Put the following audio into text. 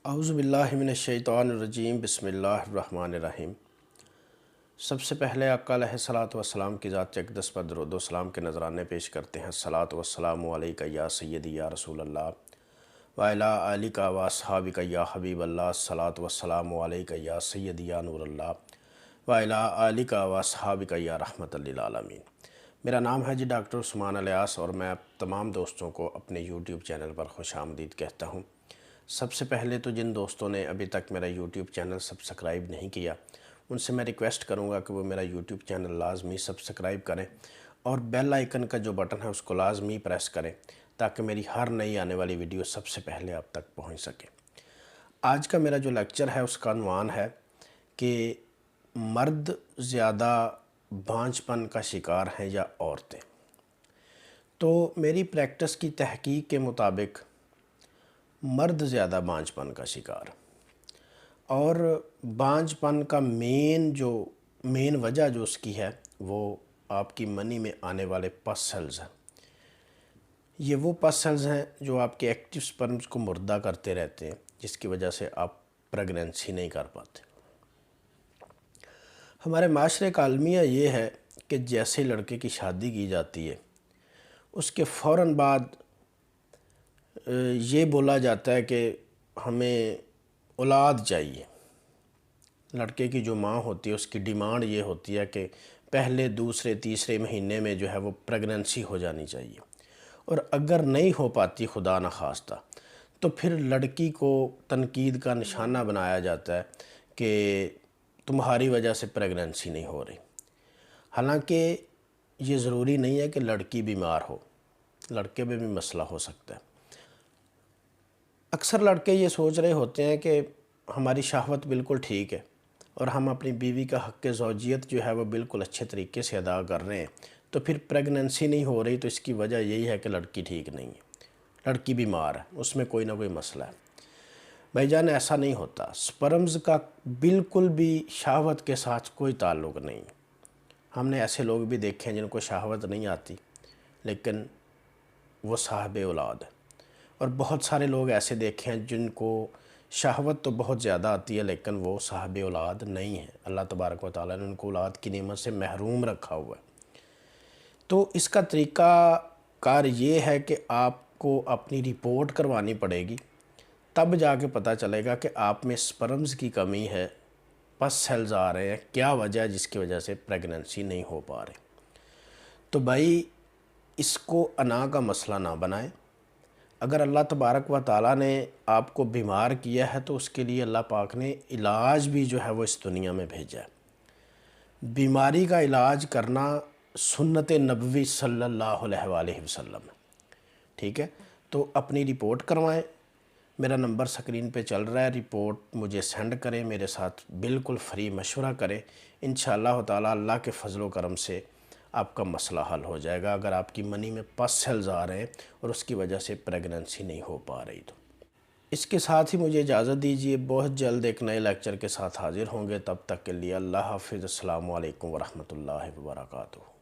اعوذ باللہ من الشیطان الرجیم بسم اللہ الرحمن الرحیم۔ سب سے پہلے آقا علیہ الصلوۃ والسلام کی ذات اقدس پر درود و سلام کے نذرانے پیش کرتے ہیں۔ الصلوۃ والسلام علیکہ یا سیدی یا رسول اللہ وعلی آلک و اصحابک یا حبیب اللہ۔ الصلوۃ والسلام علیکہ یا سیدی یا نور اللہ وعلی آلک و اصحابک یا رحمت للعالمین۔ میرا نام ہے ڈاکٹر عثمان الیاس اور میں تمام دوستوں کو اپنے یوٹیوب چینل پر خوش آمدید کہتا ہوں۔ سب سے پہلے تو جن دوستوں نے ابھی تک میرا یوٹیوب چینل سبسکرائب نہیں کیا ان سے میں ریکویسٹ کروں گا کہ وہ میرا یوٹیوب چینل لازمی سبسکرائب کریں اور بیل آئیکن کا جو بٹن ہے اس کو لازمی پریس کریں تاکہ میری ہر نئی آنے والی ویڈیو سب سے پہلے آپ تک پہنچ سکے۔ آج کا میرا جو لیکچر ہے اس کا عنوان ہے کہ مرد زیادہ بانجھ پن کا شکار ہیں یا عورتیں۔ تو میری پریکٹس کی تحقیق کے مطابق مرد زیادہ بانجھ پن کا شکار، اور بانجھ پن کا مین وجہ جو اس کی ہے وہ آپ کی منی میں آنے والے پس سیلز ہیں۔ یہ وہ پس سیلز ہیں جو آپ کے ایکٹیو سپرمز کو مردہ کرتے رہتے ہیں، جس کی وجہ سے آپ پریگننسی نہیں کر پاتے۔ ہمارے معاشرے کا المیہ یہ ہے کہ جیسے لڑکے کی شادی کی جاتی ہے اس کے فوراً بعد یہ بولا جاتا ہے کہ ہمیں اولاد چاہیے۔ لڑکے کی جو ماں ہوتی ہے اس کی ڈیمانڈ یہ ہوتی ہے کہ پہلے دوسرے تیسرے مہینے میں جو ہے وہ پریگننسی ہو جانی چاہیے، اور اگر نہیں ہو پاتی خدا نخواستہ تو پھر لڑکی کو تنقید کا نشانہ بنایا جاتا ہے کہ تمہاری وجہ سے پریگننسی نہیں ہو رہی۔ حالانکہ یہ ضروری نہیں ہے کہ لڑکی بیمار ہو، لڑکے میں بھی مسئلہ ہو سکتا ہے۔ اکثر لڑکے یہ سوچ رہے ہوتے ہیں کہ ہماری شہوت بالکل ٹھیک ہے اور ہم اپنی بیوی کا حق زوجیت جو ہے وہ بالکل اچھے طریقے سے ادا کر رہے ہیں، تو پھر پریگننسی نہیں ہو رہی تو اس کی وجہ یہی ہے کہ لڑکی ٹھیک نہیں ہے، لڑکی بیمار ہے، اس میں کوئی نہ کوئی مسئلہ ہے۔ بھائی جان، ایسا نہیں ہوتا۔ سپرمز کا بالکل بھی شہوت کے ساتھ کوئی تعلق نہیں۔ ہم نے ایسے لوگ بھی دیکھے ہیں جن کو شہوت نہیں آتی لیکن وہ صاحب اولاد ہے، اور بہت سارے لوگ ایسے دیکھے ہیں جن کو شہوت تو بہت زیادہ آتی ہے لیکن وہ صاحب اولاد نہیں ہیں۔ اللہ تبارک و تعالیٰ نے ان کو اولاد کی نعمت سے محروم رکھا ہوا ہے۔ تو اس کا طریقہ کار یہ ہے کہ آپ کو اپنی رپورٹ کروانی پڑے گی، تب جا کے پتہ چلے گا کہ آپ میں سپرمز کی کمی ہے، پس سیلز آ رہے ہیں، کیا وجہ ہے جس کی وجہ سے پریگننسی نہیں ہو پا رہی۔ تو بھائی اس کو انا کا مسئلہ نہ بنائیں۔ اگر اللہ تبارک و تعالیٰ نے آپ کو بیمار کیا ہے تو اس کے لیے اللہ پاک نے علاج بھی جو ہے وہ اس دنیا میں بھیجا ہے۔ بیماری کا علاج کرنا سنت نبوی صلی اللہ علیہ وآلہ وسلم ہے، ٹھیک ہے؟ تو اپنی رپورٹ کروائیں۔ میرا نمبر سکرین پہ چل رہا ہے، رپورٹ مجھے سینڈ کریں، میرے ساتھ بالکل فری مشورہ کریں۔ انشاءاللہ تعالیٰ اللہ کے فضل و کرم سے آپ کا مسئلہ حل ہو جائے گا اگر آپ کی منی میں پس سیلز آ رہے ہیں اور اس کی وجہ سے پریگننسی نہیں ہو پا رہی۔ تو اس کے ساتھ ہی مجھے اجازت دیجیے، بہت جلد ایک نئے لیکچر کے ساتھ حاضر ہوں گے۔ تب تک کے لیے اللہ حافظ۔ السلام علیکم ورحمۃ اللہ وبرکاتہ۔